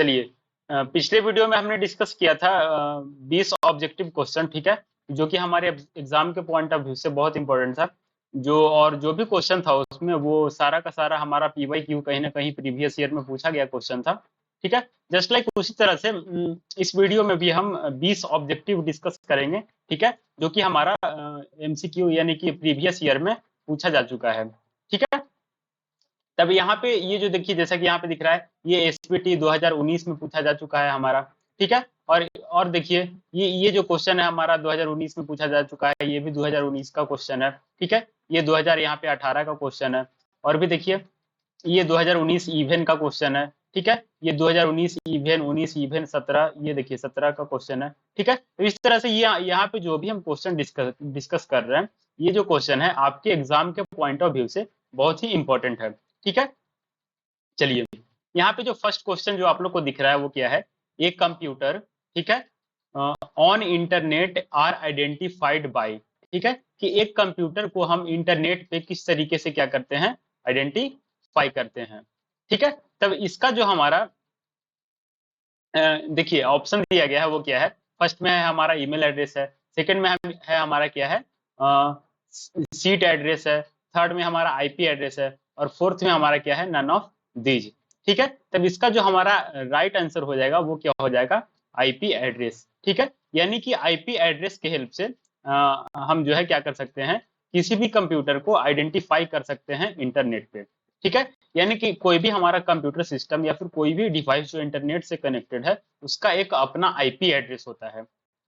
चलिए, पिछले वीडियो में हमने डिस्कस किया था 20 ऑब्जेक्टिव क्वेश्चन, ठीक है, जो कि हमारे एग्जाम के पॉइंट ऑफ व्यू से बहुत इंपॉर्टेंट था। जो भी क्वेश्चन था उसमें वो सारा का सारा हमारा पीवाई क्यू कहीं ना कहीं प्रीवियस ईयर में पूछा गया क्वेश्चन था, ठीक है। जस्ट लाइक उसी तरह से इस वीडियो में भी हम 20 ऑब्जेक्टिव डिस्कस करेंगे, ठीक है, जो कि हमारा एमसीक्यू यानी कि प्रीवियस ईयर में पूछा जा चुका है, ठीक है। तब यहाँ पे ये जो देखिए, जैसा कि यहाँ पे दिख रहा है, ये एसपीटी 2019 में पूछा जा चुका है हमारा, ठीक है। और देखिए, ये जो क्वेश्चन है हमारा 2019 में पूछा जा चुका है, ये भी 2019 का क्वेश्चन है, ठीक है। ये 2000 यहाँ पे 18 का क्वेश्चन है। और भी देखिए, ये 2019 इवेन का क्वेश्चन है, ठीक है। ये 2019 इवेन, 19 इवेन, 17, ये देखिए 17 का क्वेश्चन है, ठीक है। तो इस तरह से ये यहाँ पे जो भी हम क्वेश्चन डिस्कस कर रहे हैं, ये जो क्वेश्चन है आपके एग्जाम के पॉइंट ऑफ व्यू से बहुत ही इंपॉर्टेंट है, ठीक है। चलिए, यहाँ पे जो फर्स्ट क्वेश्चन जो आप लोग को दिख रहा है वो क्या है, एक कंप्यूटर, ठीक है, on internet are identified by, ठीक है, कि एक कंप्यूटर को हम इंटरनेट पे किस तरीके से क्या करते हैं, आइडेंटिफाई करते हैं, ठीक है। तब इसका जो हमारा देखिए ऑप्शन दिया गया है वो क्या है, फर्स्ट में है हमारा ईमेल एड्रेस है, सेकंड में है हमारा क्या है, सीट एड्रेस है, थर्ड में हमारा आईपी एड्रेस है, और फोर्थ में हमारा क्या है, नन ऑफ दीज, ठीक है। तब इसका जो हमारा राइट आंसर हो जाएगा वो क्या हो जाएगा, आईपी एड्रेस, ठीक है। यानी कि आईपी एड्रेस के हेल्प से हम जो है क्या कर सकते हैं, किसी भी कंप्यूटर को आइडेंटिफाई कर सकते हैं इंटरनेट पे, ठीक है। यानी कि कोई भी हमारा कंप्यूटर सिस्टम या फिर कोई भी डिवाइस जो इंटरनेट से कनेक्टेड है, उसका एक अपना आईपी एड्रेस होता है,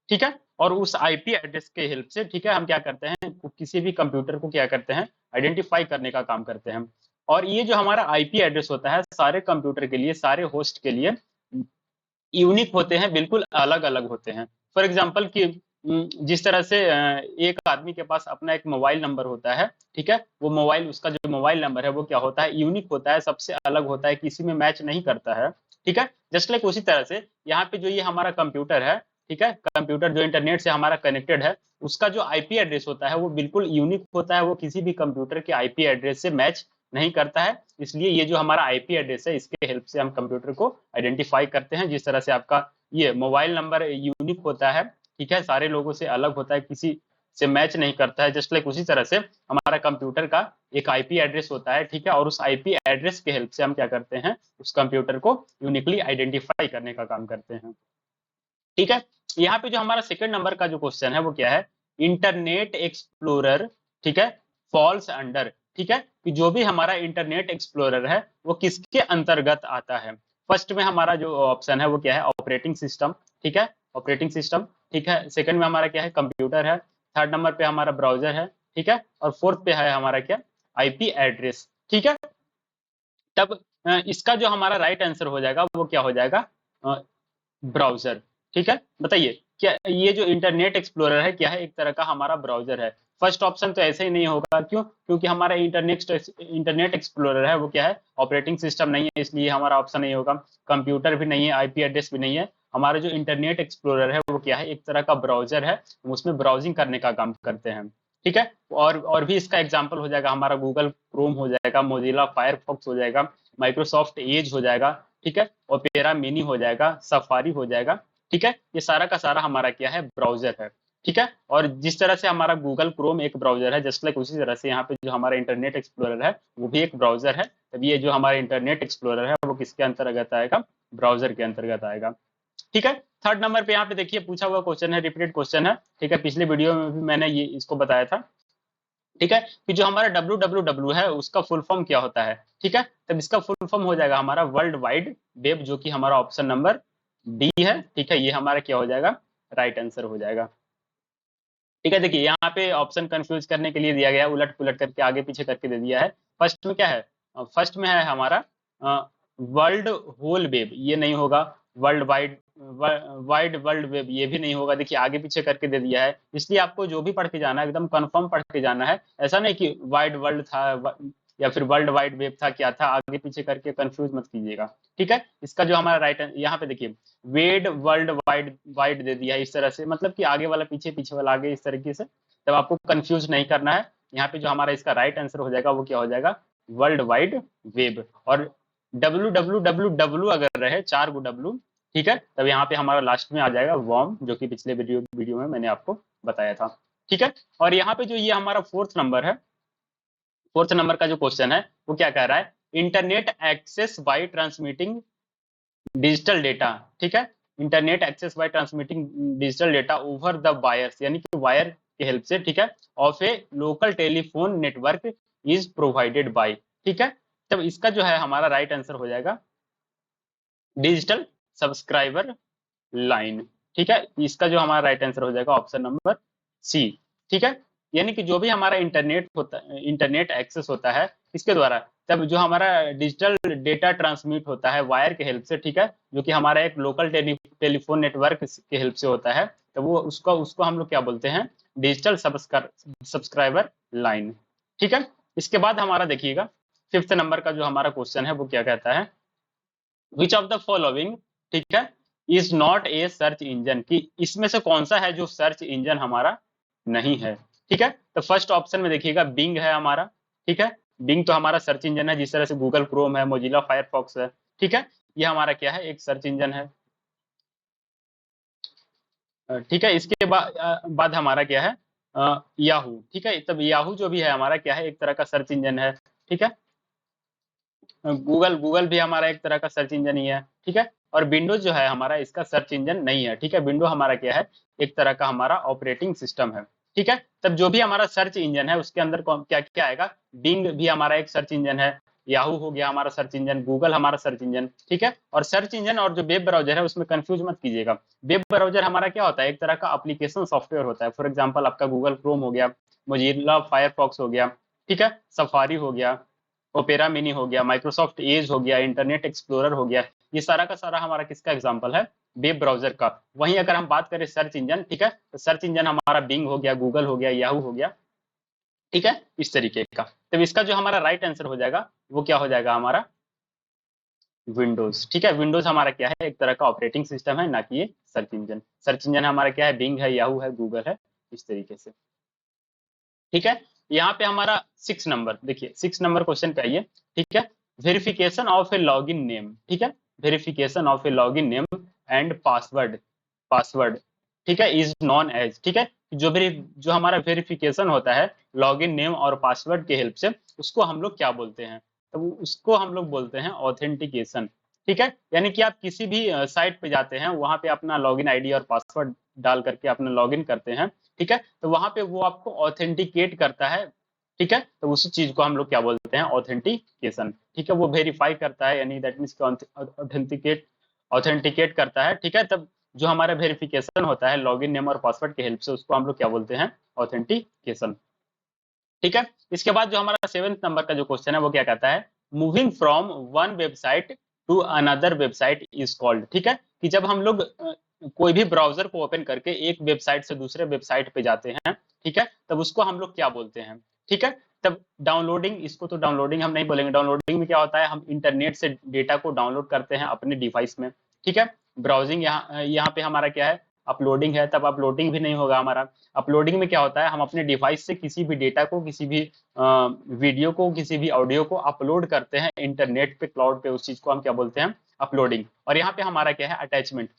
ठीक है। और उस आईपी एड्रेस के हेल्प से, ठीक है, हम क्या करते हैं, किसी भी कंप्यूटर को क्या करते हैं, आइडेंटिफाई करने का काम करते हैं। और ये जो हमारा आईपी एड्रेस होता है सारे कंप्यूटर के लिए, सारे होस्ट के लिए यूनिक होते हैं, बिल्कुल अलग अलग होते हैं। फॉर एग्जाम्पल कि जिस तरह से एक आदमी के पास अपना एक मोबाइल नंबर होता है, ठीक है, वो मोबाइल, उसका जो मोबाइल नंबर है वो क्या होता है, यूनिक होता है, सबसे अलग होता है, किसी में मैच नहीं करता है, ठीक है। जस्ट लाइक उसी तरह से यहाँ पे जो ये हमारा कंप्यूटर है, ठीक है, कंप्यूटर जो इंटरनेट से हमारा कनेक्टेड है, उसका जो आईपी एड्रेस होता है वो बिल्कुल यूनिक होता है, वो किसी भी कंप्यूटर के आईपी एड्रेस से मैच नहीं करता है। इसलिए ये जो हमारा आईपी एड्रेस है, इसके हेल्प से हम कंप्यूटर को आइडेंटिफाई करते हैं। जिस तरह से आपका ये मोबाइल नंबर यूनिक होता है, ठीक है, सारे लोगों से अलग होता है, किसी से मैच नहीं करता है, जस्ट लाइक उसी तरह से हमारा कंप्यूटर का एक आईपी एड्रेस होता है, ठीक है। और उस आईपी एड्रेस के हेल्प से हम क्या करते हैं, उस कंप्यूटर को यूनिकली आइडेंटिफाई करने का काम करते हैं, ठीक है। यहाँ पे जो हमारा सेकंड नंबर का जो क्वेश्चन है वो क्या है, इंटरनेट एक्सप्लोरर, ठीक है, फॉल्स अंडर, ठीक है, कि जो भी हमारा इंटरनेट एक्सप्लोरर है वो किसके अंतर्गत आता है। फर्स्ट में हमारा जो ऑप्शन है वो क्या है, ऑपरेटिंग सिस्टम, ठीक है, ऑपरेटिंग सिस्टम, ठीक है। सेकंड में हमारा क्या है, कंप्यूटर है। थर्ड नंबर पे हमारा ब्राउजर है, ठीक है। और फोर्थ पे है हमारा क्या, आईपी एड्रेस, ठीक है। तब इसका जो हमारा राइट आंसर हो जाएगा वो क्या हो जाएगा, ब्राउजर, ठीक है। बताइए, क्या ये जो इंटरनेट एक्सप्लोरर है क्या है, एक तरह का हमारा ब्राउजर है। फर्स्ट ऑप्शन तो ऐसे ही नहीं होगा, क्यों, क्योंकि हमारा इंटरनेट एक्सप्लोरर है वो क्या है, ऑपरेटिंग सिस्टम नहीं है, इसलिए हमारा ऑप्शन नहीं होगा। कंप्यूटर भी नहीं है, आईपी एड्रेस भी नहीं है। हमारा जो इंटरनेट एक्सप्लोरर है वो क्या है, एक तरह का ब्राउजर है, हम उसमें ब्राउजिंग करने का काम करते हैं, ठीक है। और भी इसका एग्जाम्पल हो जाएगा हमारा गूगल क्रोम हो जाएगा, मोजिला फायरफॉक्स हो जाएगा, माइक्रोसॉफ्ट एज हो जाएगा, ठीक है, ओपेरा मिनी हो जाएगा, सफारी हो जाएगा, ठीक है। ये सारा का सारा हमारा क्या है, ब्राउजर है, ठीक है। और जिस तरह से हमारा गूगल क्रोम एक ब्राउजर है, जस्ट लाइक उसी तरह से यहाँ पे जो हमारा इंटरनेट एक्सप्लोरर है वो भी एक ब्राउजर है। तब ये जो हमारा इंटरनेट एक्सप्लोरर है वो किसके अंतर्गत आएगा, ब्राउजर के अंतर्गत आएगा, ठीक है। थर्ड नंबर पे यहाँ पे देखिए पूछा हुआ क्वेश्चन है, रिपीटेड क्वेश्चन है, ठीक है, पिछले वीडियो में भी मैंने ये इसको बताया था, ठीक है, कि जो हमारा www है उसका फुल फॉर्म क्या होता है, ठीक है। तब इसका फुल फॉर्म हो जाएगा हमारा वर्ल्ड वाइड वेब, जो कि हमारा ऑप्शन नंबर डी है, ठीक है। ये हमारा क्या हो जाएगा, राइट आंसर हो जाएगा, ठीक है। देखिए यहाँ पे ऑप्शन कंफ्यूज करने के लिए दिया गया है, उलट पुलट करके आगे पीछे करके दे दिया है। फर्स्ट में क्या है, फर्स्ट में है हमारा वर्ल्ड होल वेब, ये नहीं होगा। World wide, wide world web, ये भी नहीं होगा। देखिए आगे पीछे करके दे दिया है, इसलिए आपको जो भी पढ़ के जाना है एकदम कंफर्म पढ़ के जाना है। ऐसा नहीं कि वाइड वर्ल्ड था या फिर वर्ल्ड वाइड वेब था, क्या था, आगे पीछे करके कंफ्यूज मत कीजिएगा, ठीक है। इसका जो हमारा राइट यहाँ पे देखिए वेड वर्ल्ड वाइड वाइड दे दिया है इस तरह से, मतलब कि आगे वाला पीछे, पीछे वाला आगे, इस तरीके से। तब आपको कंफ्यूज नहीं करना है। यहाँ पे जो हमारा इसका राइट आंसर हो जाएगा वो क्या हो जाएगा, वर्ल्ड वाइड वेब। और www अगर रहे 4 गो W, ठीक है, तब यहाँ पे हमारा लास्ट में आ जाएगा वर्म, जो कि पिछले वीडियो में मैंने आपको बताया था। ठीक है, और यहाँ पे जो ये हमारा फोर्थ नंबर है, फोर्थ नंबर का जो क्वेश्चन है वो क्या कह रहा है, internet access by transmitting digital data. ठीक है, internet access by transmitting digital data over the wires, यानी कि वायर की हेल्प से, ठीक है, of a local telephone network is provided by. ठीक है, तब इसका जो है हमारा राइट आंसर हो जाएगा डिजिटल सब्सक्राइबर लाइन। ठीक है, इसका जो हमारा राइट आंसर हो जाएगा ऑप्शन नंबर सी। ठीक है, यानी कि जो भी हमारा इंटरनेट होता है, इंटरनेट एक्सेस होता है इसके द्वारा, तब जो हमारा डिजिटल डेटा ट्रांसमिट होता है वायर के हेल्प से, ठीक है, जो कि हमारा एक लोकल टेलीफोन नेटवर्क के हेल्प से होता है, तो वो उसको उसको हम लोग क्या बोलते हैं, डिजिटल सब्सक्राइबर लाइन। ठीक है, इसके बाद हमारा देखिएगा फिफ्थ नंबर का जो हमारा क्वेश्चन है वो क्या कहता है, विच ऑफ द फॉलोइंग, ठीक है, is not a search engine, कि इसमें से कौन सा है जो सर्च इंजन हमारा नहीं है। ठीक है, तो फर्स्ट ऑप्शन में देखिएगा बिंग है हमारा। ठीक है, बिंग तो हमारा सर्च इंजन है, जिस तरह से गूगल क्रोम है, मोजिला फायरफॉक्स है। ठीक है, ये हमारा क्या है, एक सर्च इंजन है। ठीक है, इसके बाद हमारा क्या है, याहू। ठीक है, तब याहू जो भी है हमारा क्या है, एक तरह का सर्च इंजन है। ठीक है, गूगल गूगल भी हमारा एक तरह का सर्च इंजन ही है। ठीक है, और विंडोज जो है हमारा इसका सर्च इंजन नहीं है। ठीक है, विंडो हमारा क्या है, एक तरह का हमारा ऑपरेटिंग सिस्टम है। ठीक है, तब जो भी हमारा सर्च इंजन है उसके अंदर क्या क्या आएगा, बिंग भी हमारा एक सर्च इंजन है, याहू हो गया हमारा सर्च इंजन, गूगल हमारा सर्च इंजन। ठीक है, और सर्च इंजन और जो वेब ब्राउजर है उसमें कंफ्यूज मत कीजिएगा। वेब ब्राउजर हमारा क्या होता है, एक तरह का एप्लीकेशन सॉफ्टवेयर होता है। फॉर एग्जाम्पल आपका गूगल क्रोम हो गया, मोजिला फायरफॉक्स हो गया, ठीक है, सफारी हो गया, ओपेरा मिनी हो गया, माइक्रोसॉफ्ट एज हो गया, इंटरनेट एक्सप्लोरर हो गया, ये सारा का सारा हमारा किसका एग्जांपल है, वेब ब्राउजर का। वहीं अगर हम बात करें सर्च इंजन, ठीक है, तो सर्च इंजन हमारा बिंग हो गया, गूगल हो गया, याहू हो गया। ठीक है, इस तरीके का। तो इसका जो हमारा राइट आंसर हो जाएगा वो क्या हो जाएगा हमारा, विंडोज। ठीक है, विंडोज हमारा क्या है, एक तरह का ऑपरेटिंग सिस्टम है, ना कि ये सर्च इंजन। सर्च इंजन हमारा क्या है, बिंग है, याहू है, गूगल है, इस तरीके से। ठीक है, यहाँ पे हमारा 6 नंबर, देखिए 6 नंबर क्वेश्चन पे आइए। ठीक है, verification of A login name. ठीक है, verification of A login name and password, password, ठीक है, इज नॉन एज। ठीक है, जो हमारा वेरिफिकेशन होता है लॉगिन नेम और पासवर्ड के हेल्प से, उसको हम लोग क्या बोलते हैं, तो उसको हम लोग बोलते हैं ऑथेंटिकेशन। ठीक है, यानी कि आप किसी भी साइट पे जाते हैं, वहां पे अपना लॉगिन आईडी और पासवर्ड डाल करके अपना लॉगिन करते हैं। ठीक है, तो वहां पे वो आपको ऑथेंटिकेट करता है। ठीक है, तो उसी चीज को हम लोग क्या बोलते हैं, ऑथेंटिकेशन। ठीक है, वो वेरीफाई करता है, यानी दैट मीन्स ऑथेंटिकेट, ऑथेंटिकेट करता है। ठीक है, तब जो हमारा वेरिफिकेशन होता है लॉगिन नेम और पासवर्ड के हेल्प से, उसको हम लोग क्या बोलते हैं, ऑथेंटिकेशन। ठीक है, इसके बाद जो हमारा 7th नंबर का जो क्वेश्चन है वो क्या कहता है, moving from one website to another website is called. ठीक है, कि जब हम लोग कोई भी ब्राउजर को ओपन करके एक वेबसाइट से दूसरे वेबसाइट पे जाते हैं, ठीक है, तब उसको हम लोग क्या बोलते हैं। ठीक है, तब डाउनलोडिंग, इसको तो डाउनलोडिंग हम नहीं बोलेंगे। डाउनलोडिंग में क्या होता है, हम इंटरनेट से डेटा को डाउनलोड करते हैं अपने डिवाइस में। ठीक है, ब्राउजिंग यहाँ पे हमारा क्या है, अपलोडिंग है, तब अपलोडिंग भी नहीं होगा हमारा। अपलोडिंग में क्या होता है, हम अपने डिवाइस से किसी भी डेटा को, किसी भी वीडियो को, किसी भी ऑडियो को अपलोड करते हैं इंटरनेट पे, क्लाउड पे, उस चीज को हम क्या बोलते हैं, अपलोडिंग। और यहाँ पे हमारा क्या है, अटैचमेंट।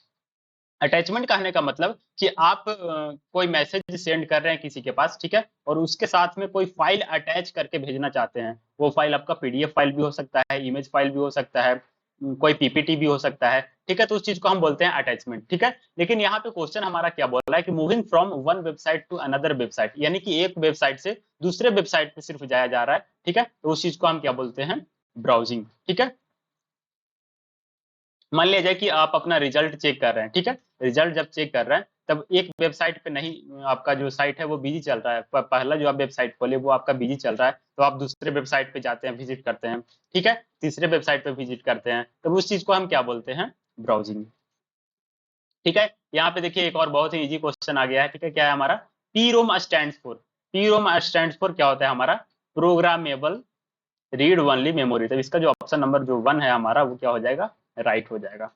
अटैचमेंट कहने का मतलब कि आप कोई मैसेज सेंड कर रहे हैं किसी के पास, ठीक है, और उसके साथ में कोई फाइल अटैच करके भेजना चाहते हैं। वो फाइल आपका पीडीएफ फाइल भी हो सकता है, इमेज फाइल भी हो सकता है, कोई पीपीटी भी हो सकता है। ठीक है, तो उस चीज को हम बोलते हैं अटैचमेंट। ठीक है, लेकिन यहाँ पे क्वेश्चन हमारा क्या बोल रहा है कि moving from one website to another website, यानी कि एक वेबसाइट से दूसरे वेबसाइट पे सिर्फ जाया जा रहा है। ठीक है, तो उस चीज को हम क्या बोलते हैं, ब्राउजिंग। ठीक है, मान लिया जाए कि आप अपना रिजल्ट चेक कर रहे हैं। ठीक है, रिजल्ट जब चेक कर रहे हैं तब एक वेबसाइट पे नहीं, आपका जो साइट है वो बिजी चल रहा है, पहला जो आप वेबसाइट खोले वो आपका बिजी चल रहा है, तो आप दूसरे वेबसाइट पे जाते हैं, विजिट करते हैं। ठीक है, तीसरे वेबसाइट पे विजिट करते हैं, तो उस चीज को हम क्या बोलते हैं, ब्राउजिंग। ठीक है, यहाँ पे देखिए एक और बहुत ही इजी क्वेश्चन आ गया है। ठीक है, क्या है हमारा, P ROM stand for, P ROM stand for क्या होता है हमारा, प्रोग्रामेबल रीड ओनली मेमोरी। तो इसका जो ऑप्शन नंबर जो 1 है हमारा वो क्या हो जाएगा, राइट हो जाएगा।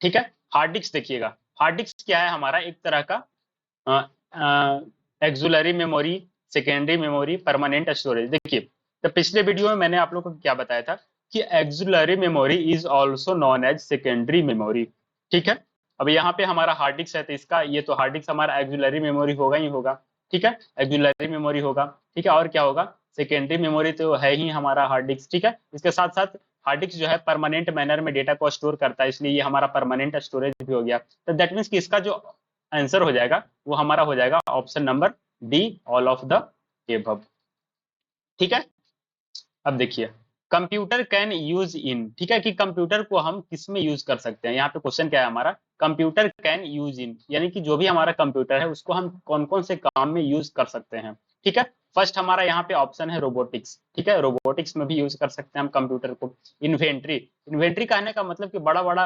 ठीक है, हार्ड डिस्क देखिएगा, हार्ड डिस्क क्या है हमारा, एक तरह का auxiliary memory, secondary memory, permanent storage. देखिए, तो पिछले वीडियो में मैंने आप लोगों को क्या बताया था, कि auxiliary memory is also known as secondary memory. ठीक है, अब यहाँ पे हमारा हार्ड डिस्क है तो इसका ये तो हार्ड डिस्क हमारा एक्सिलरी मेमोरी होगा ही होगा। ठीक है, एक्सिलरी मेमोरी होगा। ठीक है, और क्या होगा, सेकेंडरी मेमोरी तो है ही हमारा हार्ड डिस्क। ठीक है, इसके साथ साथ हार्ड डिस्क जो है परमानेंट मैनर में डेटा को स्टोर करता है, इसलिए ये हमारा परमानेंट स्टोरेज भी हो गया। तो दैट मीन्स कि इसका जो आंसर हो जाएगा वो हमारा हो जाएगा option number D, all of the above. ठीक है, अब देखिए कंप्यूटर कैन यूज इन, ठीक है, कि कंप्यूटर को हम किस में यूज कर सकते हैं। यहाँ पे क्वेश्चन क्या है हमारा, कंप्यूटर कैन यूज इन, यानी कि जो भी हमारा कंप्यूटर है उसको हम कौन कौन से काम में यूज कर सकते हैं। ठीक है, फर्स्ट हमारा यहाँ पे ऑप्शन है रोबोटिक्स। ठीक है, रोबोटिक्स में भी यूज कर सकते हैं हम कंप्यूटर को। इन्वेंट्री, इन्वेंट्री कहने का मतलब कि बड़ा बड़ा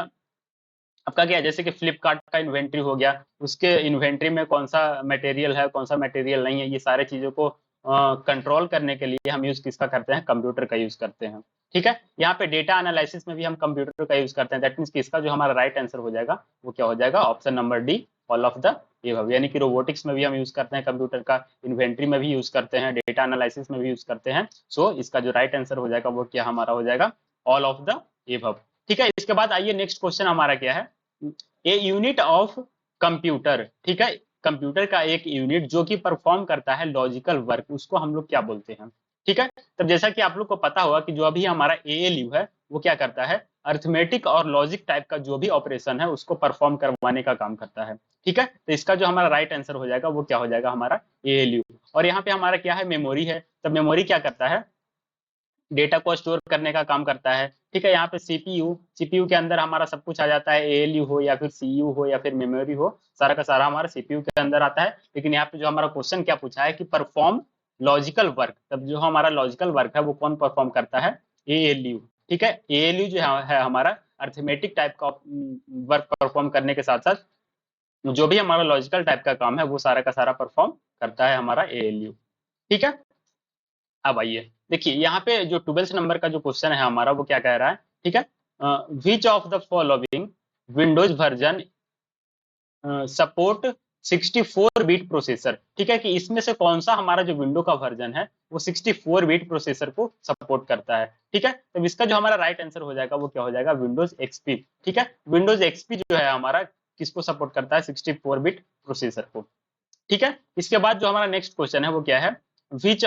आपका क्या है, जैसे कि फ्लिपकार्ट का इन्वेंट्री हो गया, उसके इन्वेंट्री में कौन सा मटेरियल है कौन सा मटेरियल नहीं है, ये सारे चीजों को कंट्रोल करने के लिए हम यूज किसका करते हैं, कंप्यूटर का यूज करते हैं। ठीक है, यहाँ पे डेटा एनालिसिस में भी हम कंप्यूटर का यूज करते हैं। दैट मीन्स कि इसका जो हमारा राइट आंसर हो जाएगा वो क्या हो जाएगा, option number D, all of the above. यानी कि रोबोटिक्स में भी हम यूज करते हैं कंप्यूटर का, इन्वेंट्री में भी यूज करते हैं, डेटा एनालिसिस में भी यूज करते हैं। सो इसका जो राइट आंसर हो जाएगा वो क्या हमारा हो जाएगा, ऑल ऑफ द एबव। ठीक है, इसके बाद आइए नेक्स्ट क्वेश्चन हमारा क्या है, ए यूनिट ऑफ कंप्यूटर। ठीक है, कंप्यूटर का एक यूनिट जो कि परफॉर्म करता है लॉजिकल वर्क, उसको हम लोग क्या बोलते हैं। ठीक है, तब जैसा कि आप लोग को पता होगा कि जो अभी हमारा एएलयू है वो क्या करता है, अर्थमेटिक और लॉजिक टाइप का जो भी ऑपरेशन है उसको परफॉर्म करवाने का काम करता है। ठीक है, तो इसका जो हमारा राइट आंसर हो जाएगा वो क्या हो जाएगा, हमारा एएलयू। और यहाँ पे हमारा क्या है, मेमोरी है। तब मेमोरी क्या करता है, डेटा को स्टोर करने का काम करता है। ठीक है, यहाँ पे सीपीयू, सीपीयू के अंदर हमारा सब कुछ आ जाता है, एएलयू हो या फिर सीयू हो या फिर मेमोरी हो, सारा का सारा हमारा सीपीयू के अंदर आता है। लेकिन यहाँ पे जो हमारा क्वेश्चन क्या पूछा है कि परफॉर्म लॉजिकल वर्क, तब जो हमारा लॉजिकल वर्क है वो कौन परफॉर्म करता है, एएलयू। ठीक है, एएलयू जो है हमारा अर्थमेटिक टाइप का वर्क परफॉर्म करने के साथ साथ जो भी हमारा लॉजिकल टाइप का काम है वो सारा का सारा परफॉर्म करता है हमारा एएलयू। ठीक है, अब आइए देखिए यहाँ पे जो 12th नंबर का जो क्वेश्चन है हमारा वो क्या कह रहा है। ठीक है, विच of the following Windows version support 64 bit processor. ठीक है, कि इसमें से कौन सा हमारा जो विंडो का वर्जन है वो 64 बिट प्रोसेसर को सपोर्ट करता है। ठीक है, तो इसका जो हमारा राइट आंसर हो जाएगा वो क्या हो जाएगा, विंडोज एक्सपी। ठीक है, विंडोज एक्सपी जो है हमारा किसको सपोर्ट करता है, 64 बिट प्रोसेसर को। ठीक है, इसके बाद जो हमारा नेक्स्ट क्वेश्चन है वो क्या है, which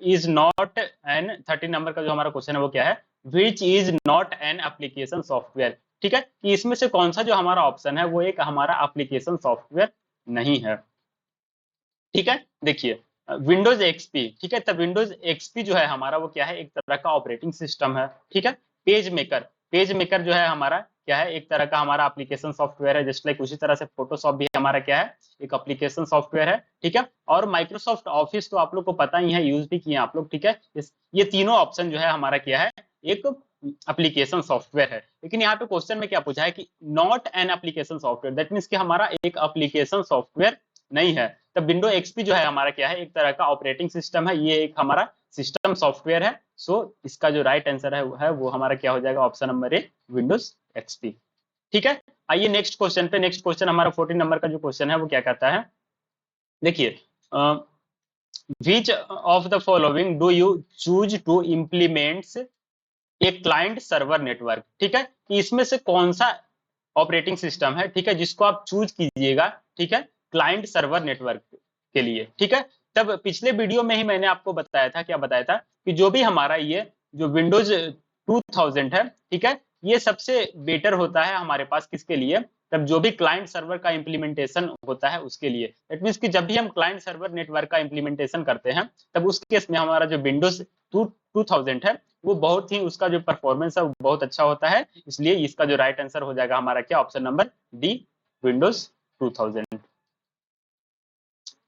is not an, 13 number का जो हमारा क्वेश्चन है वो क्या है, which is not an application software. ठीक है, कि इसमें से कौन सा जो हमारा ऑप्शन है वो एक हमारा एप्लीकेशन सॉफ्टवेयर नहीं है। ठीक है, देखिए विंडोज एक्सपी। ठीक है, तब विंडोज एक्सपी जो है हमारा वो क्या है, एक तरह का ऑपरेटिंग सिस्टम है। ठीक है, पेज मेकर, पेज मेकर जो है हमारा क्या है, एक तरह का हमारा एप्लीकेशन सॉफ्टवेयर है। जस्ट लाइक उसी तरह से फोटोशॉप भी हमारा क्या है, एक एप्लीकेशन सॉफ्टवेयर है। ठीक है, और माइक्रोसॉफ्ट ऑफिस तो आप लोग को पता ही है, यूज भी किए आप लोग। ठीक है, ये तीनों ऑप्शन जो है हमारा क्या है, एक एप्लीकेशन सॉफ्टवेयर है। लेकिन यहाँ पे क्वेश्चन में क्या पूछा है कि not an application software, that means कि हमारा एक एप्लीकेशन सॉफ्टवेयर नहीं है। तब विंडो एक्सपी जो है हमारा क्या है, एक तरह का ऑपरेटिंग सिस्टम है, ये एक हमारा सिस्टम सॉफ्टवेयर है। सो इसका जो राइट आंसर है वो हमारा क्या हो जाएगा, option number A, Windows XP. ठीक है, आइए नेक्स्ट क्वेश्चन पे। नेक्स्ट क्वेश्चन हमारा 14 नंबर का जो क्वेश्चन है वो क्या कहता है, देखिए which of the following do you choose to implements a client server network. ठीक है, कि इसमें से कौन सा ऑपरेटिंग सिस्टम है, ठीक है, जिसको आप चूज कीजिएगा, ठीक है, क्लाइंट सर्वर नेटवर्क के लिए। ठीक है, तब पिछले वीडियो में ही मैंने आपको बताया था, क्या बताया था, कि जो भी हमारा ये जो विंडोज 2000 है, ठीक है, ये सबसे बेटर होता है हमारे पास किसके लिए, तब जो भी क्लाइंट सर्वर का इंप्लीमेंटेशन होता है उसके लिए। दैट मीन्स कि जब भी हम क्लाइंट सर्वर नेटवर्क का इंप्लीमेंटेशन करते हैं तब उस केस में हमारा जो विंडोज 2000 है वो बहुत ही, उसका जो परफॉर्मेंस है वो बहुत अच्छा होता है। इसलिए इसका जो राइट आंसर हो जाएगा हमारा क्या, ऑप्शन नंबर डी, विंडोज 2000।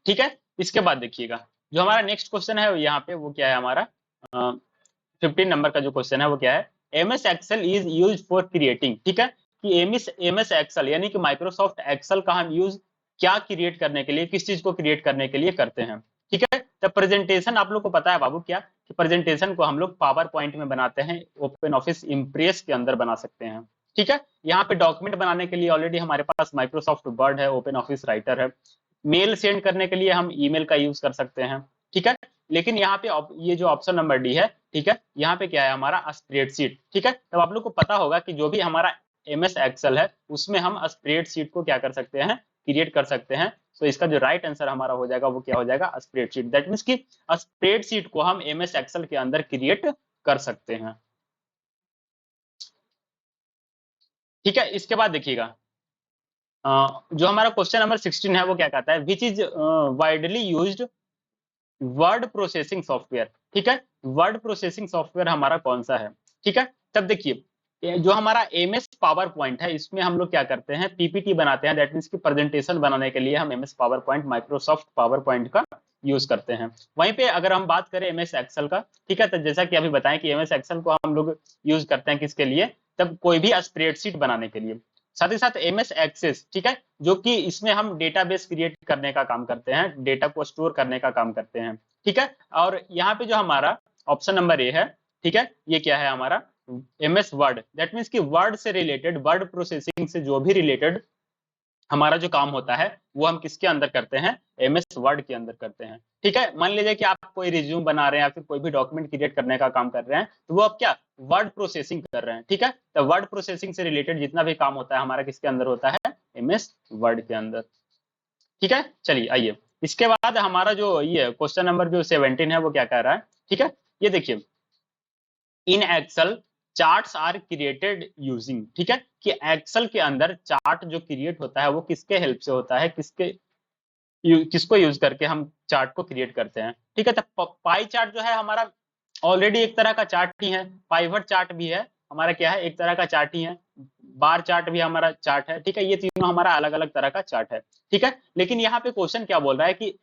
ठीक है, इसके बाद देखिएगा जो हमारा नेक्स्ट क्वेश्चन है यहाँ पे वो क्या है हमारा, 15 नंबर का जो क्वेश्चन है वो क्या है, MS Excel is use for creating. ठीक है, कि एमएस एक्सेल यानी कि माइक्रोसॉफ्ट एक्सेल का हम यूज क्या क्रिएट करने के लिए, किस चीज को क्रिएट करने के लिए करते हैं। ठीक है, तो प्रेजेंटेशन आप लोग को पता है बाबू क्या, कि प्रेजेंटेशन को हम लोग पावर पॉइंट में बनाते हैं, ओपन ऑफिस इम्प्रेस के अंदर बना सकते हैं। ठीक है, यहाँ पे डॉक्यूमेंट बनाने के लिए ऑलरेडी हमारे पास माइक्रोसॉफ्ट वर्ड है, ओपन ऑफिस राइटर है। मेल सेंड करने के लिए हम ईमेल का यूज कर सकते हैं। ठीक है, लेकिन यहाँ पे ये जो ऑप्शन नंबर डी है, ठीक है, यहाँ पे क्या है हमारा स्प्रेडशीट, ठीक है। तब आप लोग को पता होगा कि जो भी हमारा एमएस एक्सेल है उसमें हम स्प्रेडशीट को क्या कर सकते हैं, क्रिएट कर सकते हैं। तो इसका जो राइट आंसर हमारा हो जाएगा वो क्या हो जाएगा, स्प्रेडशीट। दैट मीन्स कि स्प्रेडशीट को हम एमएस एक्सेल के अंदर क्रिएट कर सकते हैं, ठीक है। इसके बाद देखिएगा जो हमारा क्वेश्चन नंबर 16 है वो क्या कहता है, which is widely used word processing software, ठीक है। वर्ड प्रोसेसिंग सॉफ्टवेयर हमारा कौन सा है, ठीक है। तब देखिए जो हमारा एमएस पावर पॉइंट है इसमें हम लोग क्या करते हैं, पीपीटी बनाते हैं। दैट मीन्स की प्रेजेंटेशन बनाने के लिए हम MS power point, Microsoft power point का यूज करते हैं। वहीं पे अगर हम बात करें एमएस एक्सेल का, ठीक है, तो जैसा कि अभी बताएं कि एमएस एक्सेल को हम लोग यूज करते हैं किसके लिए, तब कोई भी स्प्रेडशीट बनाने के लिए। साथ ही साथ एमएस एक्सेस, ठीक है, जो कि इसमें हम डेटाबेस क्रिएट करने का काम करते हैं, डेटा को स्टोर करने का काम करते हैं, ठीक है। और यहाँ पे जो हमारा ऑप्शन नंबर ए है, ठीक है, ये क्या है हमारा एमएस वर्ड। दैट मीन्स कि वर्ड से रिलेटेड, वर्ड प्रोसेसिंग से जो भी रिलेटेड हमारा जो काम होता है वो हम किसके अंदर करते हैं, एमएस वर्ड के अंदर करते हैं, ठीक है। मान लीजिए कि आप कोई रिज्यूम बना रहे हैं या फिर कोई भी डॉक्यूमेंट क्रिएट करने का काम कर रहे हैं, तो वो आप क्या वर्ड प्रोसेसिंग कर रहे हैं, ठीक है। तो वर्ड प्रोसेसिंग से रिलेटेड जितना भी काम होता है हमारा किसके अंदर होता है, एमएस वर्ड के अंदर, ठीक है। चलिए आइए इसके बाद हमारा जो ये क्वेश्चन नंबर जो 17 है वो क्या कह रहा है, ठीक है। ये देखिए इन Excel charts are created using, ठीक है, कि एक्सेल के अंदर चार्ट जो क्रिएट होता है वो किसके हेल्प से होता है, किसको यूज करके हम चार्ट को क्रिएट करते हैं, ठीक है। तो पाई चार्ट जो है हमारा ऑलरेडी एक तरह का चार्ट ही है, पाइवट चार्ट भी है हमारा, क्या है, एक तरह का चार्ट ही है, बार चार्ट भी हमारा चार्ट है, ठीक है। ये तीनों हमारा अलग अलग तरह का चार्ट है, ठीक है। लेकिन यहाँ पे क्वेश्चन क्या बोल रहा है कि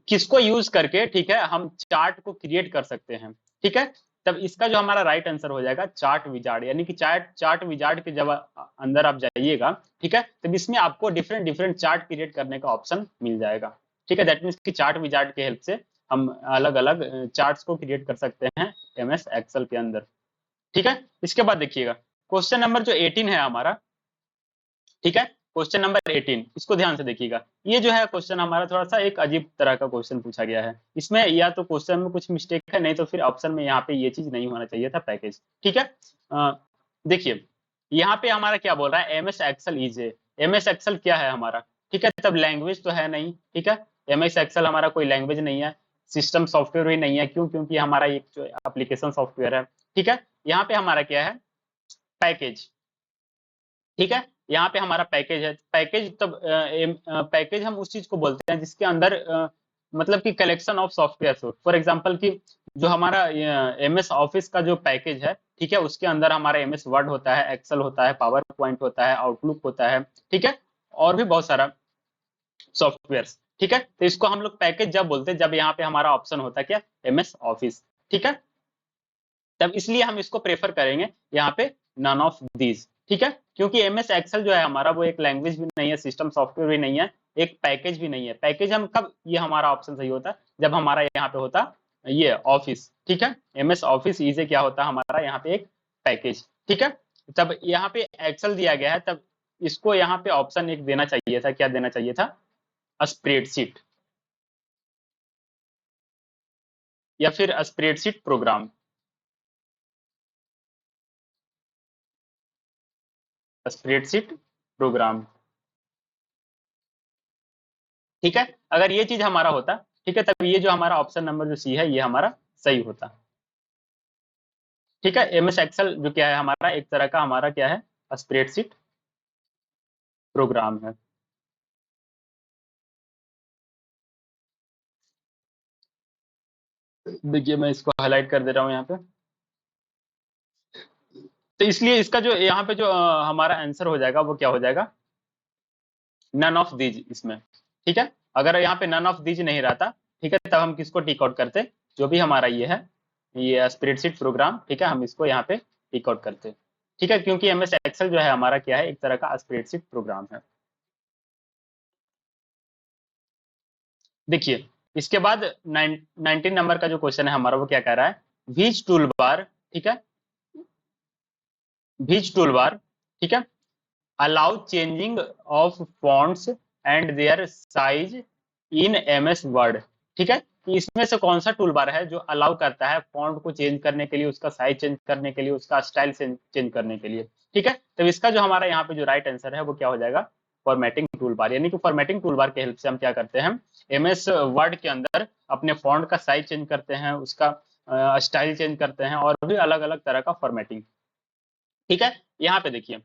किसको यूज करके, ठीक है, हम चार्ट को क्रिएट कर सकते हैं, ठीक है। तब इसका जो हमारा राइट आंसर हो जाएगा चार्ट विजार्ड, यानी कि चार्ट विजार्ड के जब अंदर आप जाइएगा, ठीक है, तब इसमें आपको डिफरेंट डिफरेंट चार्ट क्रिएट करने का ऑप्शन मिल जाएगा, ठीक है। दैट मीन्स कि चार्ट विजार्ड के हेल्प से हम अलग अलग चार्ट्स को क्रिएट कर सकते हैं एमएस एक्सेल के अंदर, ठीक है। इसके बाद देखिएगा क्वेश्चन नंबर जो 18 है हमारा, ठीक है, क्वेश्चन नंबर 18, इसको ध्यान से देखिएगा। ये जो है क्वेश्चन हमारा थोड़ा सा एक अजीब तरह का क्वेश्चन पूछा गया है, इसमें या तो क्वेश्चन में कुछ मिस्टेक है, नहीं तो फिर ऑप्शन में यहाँ पे ये चीज नहीं होना चाहिए था, पैकेज, ठीक है। देखिए यहाँ पे हमारा क्या बोल रहा है, MS Excel is a, MS Excel क्या है हमारा, ठीक है। तब लैंग्वेज तो है नहीं, ठीक है, एमएस एक्सेल हमारा कोई लैंग्वेज नहीं है, सिस्टम सॉफ्टवेयर भी नहीं है, क्यों, क्योंकि हमारा एक जो एप्लीकेशन सॉफ्टवेयर है, ठीक है। यहाँ पे हमारा क्या है, पैकेज, ठीक है। यहाँ पे हमारा पैकेज है, पैकेज तब पैकेज हम उस चीज को बोलते हैं जिसके अंदर मतलब कि कलेक्शन ऑफ सॉफ्टवेयर हो। फॉर एग्जांपल कि जो हमारा एमएस ऑफिस का जो पैकेज है, ठीक है, उसके अंदर हमारा एमएस वर्ड होता है, एक्सेल होता है, पावर पॉइंट होता है, आउटलुक होता है, ठीक है, और भी बहुत सारा सॉफ्टवेयर, ठीक है। तो इसको हम लोग पैकेज जब बोलते हैं जब यहाँ पे हमारा ऑप्शन होता है क्या, एमएस ऑफिस, ठीक है। तब इसलिए हम इसको प्रेफर करेंगे यहाँ पे नन ऑफ दीज, ठीक है, क्योंकि एमएस एक्सेल जो है हमारा वो एक लैंग्वेज भी नहीं है, सिस्टम सॉफ्टवेयर भी नहीं है, एक पैकेज भी नहीं है। पैकेज हम कब, ये हमारा ऑप्शन सही होता है जब हमारा यहाँ पे होता ये ऑफिस, ठीक है, एमएस ऑफिस इजे क्या होता है हमारा यहाँ पे एक पैकेज, ठीक है। तब यहाँ पे एक्सेल दिया गया है, तब इसको यहाँ पे ऑप्शन एक देना चाहिए था, क्या देना चाहिए था, स्प्रेडशीट या फिर स्प्रेडशीट प्रोग्राम, स्प्रेडशीट प्रोग्राम, ठीक है। अगर ये चीज हमारा होता, ठीक है, तब ये जो हमारा ऑप्शन नंबर जो सी है ये हमारा सही होता, ठीक है। एमएस एक्सेल जो क्या है हमारा एक तरह का हमारा क्या है, स्प्रेडशीट प्रोग्राम है। देखिए मैं इसको हाईलाइट कर दे रहा हूँ यहाँ पे, तो इसलिए इसका जो यहाँ पे जो हमारा आंसर हो जाएगा वो क्या हो जाएगा, नन ऑफ दीज इसमें, ठीक है। अगर यहाँ पे नन ऑफ दीज नहीं रहता, ठीक है, तब हम किसको टिक आउट करते, जो भी हमारा ये है, ये स्प्रेडशीट प्रोग्राम, ठीक है, हम इसको यहाँ पे टिक आउट करते, ठीक है, क्योंकि एमएस एक्सेल जो है हमारा क्या है, एक तरह का स्प्रेडशीट प्रोग्राम है। देखिए इसके बाद 19 नंबर का जो क्वेश्चन है हमारा वो क्या कह रहा है, विच टूल बार, ठीक है, विच टूल बार, ठीक है, allow changing of fonts and their size in MS word, ठीक है। कि इसमें से कौन सा टूल बार है जो अलाउ करता है फॉन्ट को चेंज करने के लिए, उसका साइज चेंज करने के लिए, उसका स्टाइल चेंज करने के लिए। ठीक है, तो इसका जो हमारा यहाँ पे जो राइट आंसर है वो क्या हो जाएगा, फॉर्मेटिंग टूल बार। यानी कि फॉर्मेटिंग टूल बार के हेल्प से हम क्या करते हैं, एमएस वर्ड के अंदर अपने फॉन्ट का साइज चेंज करते हैं, उसका स्टाइल चेंज करते हैं, और भी अलग अलग तरह का फॉर्मेटिंग। ठीक है, यहाँ पे देखिए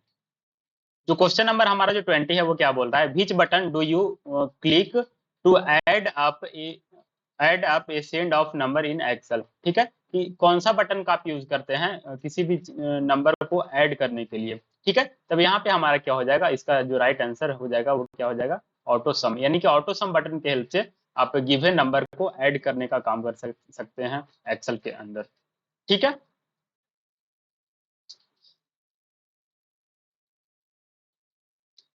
जो क्वेश्चन नंबर हमारा जो 20 है वो क्या बोल रहा है, which button do you click to add up a set of number in Excel. ठीक है, कि कौन सा बटन का आप यूज करते हैं किसी भी नंबर को ऐड करने के लिए। ठीक है, तब यहाँ पे हमारा क्या हो जाएगा, इसका जो राइट आंसर हो जाएगा वो क्या हो जाएगा, ऑटो सम। यानी कि ऑटो सम बटन के हेल्प से आप गिवन नंबर को ऐड करने का काम कर सकते हैं एक्सेल के अंदर। ठीक है,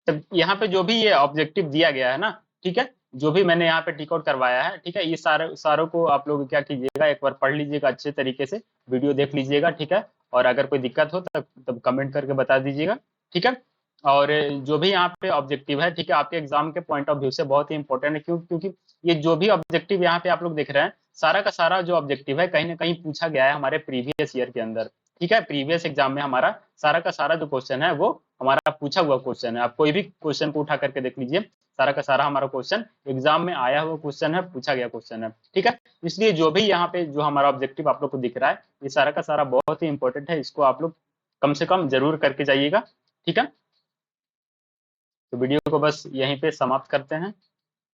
तब यहाँ पे जो भी ये ऑब्जेक्टिव दिया गया है ना, ठीक है, जो भी मैंने यहाँ पे टिक आउट करवाया है, ठीक है, ये सारों को आप लोग क्या कीजिएगा, एक बार पढ़ लीजिएगा अच्छे तरीके से, वीडियो देख लीजिएगा। ठीक है, और अगर कोई दिक्कत हो तब कमेंट करके बता दीजिएगा। ठीक है, और जो भी यहाँ पे ऑब्जेक्टिव है, ठीक है, आपके एग्जाम के पॉइंट ऑफ व्यू से बहुत ही इंपॉर्टेंट है, क्योंकि ये जो भी ऑब्जेक्टिव यहाँ पे आप लोग देख रहे हैं, सारा का सारा जो ऑब्जेक्टिव है कहीं ना कहीं पूछा गया है हमारे प्रीवियस ईयर के अंदर। ठीक है, प्रीवियस एग्जाम में हमारा सारा का सारा जो क्वेश्चन है वो हमारा पूछा हुआ क्वेश्चन है। आप कोई भी क्वेश्चन को उठा करके देख लीजिए, सारा का सारा हमारा क्वेश्चन एग्जाम में आया हुआ क्वेश्चन है, पूछा गया क्वेश्चन है। ठीक है, इसलिए जो भी यहाँ पे जो हमारा ऑब्जेक्टिव आप लोग को दिख रहा है, ये सारा का सारा बहुत ही इंपॉर्टेंट है, इसको आप लोग कम से कम जरूर करके जाइएगा। ठीक है, तो वीडियो को बस यहीं पे समाप्त करते हैं।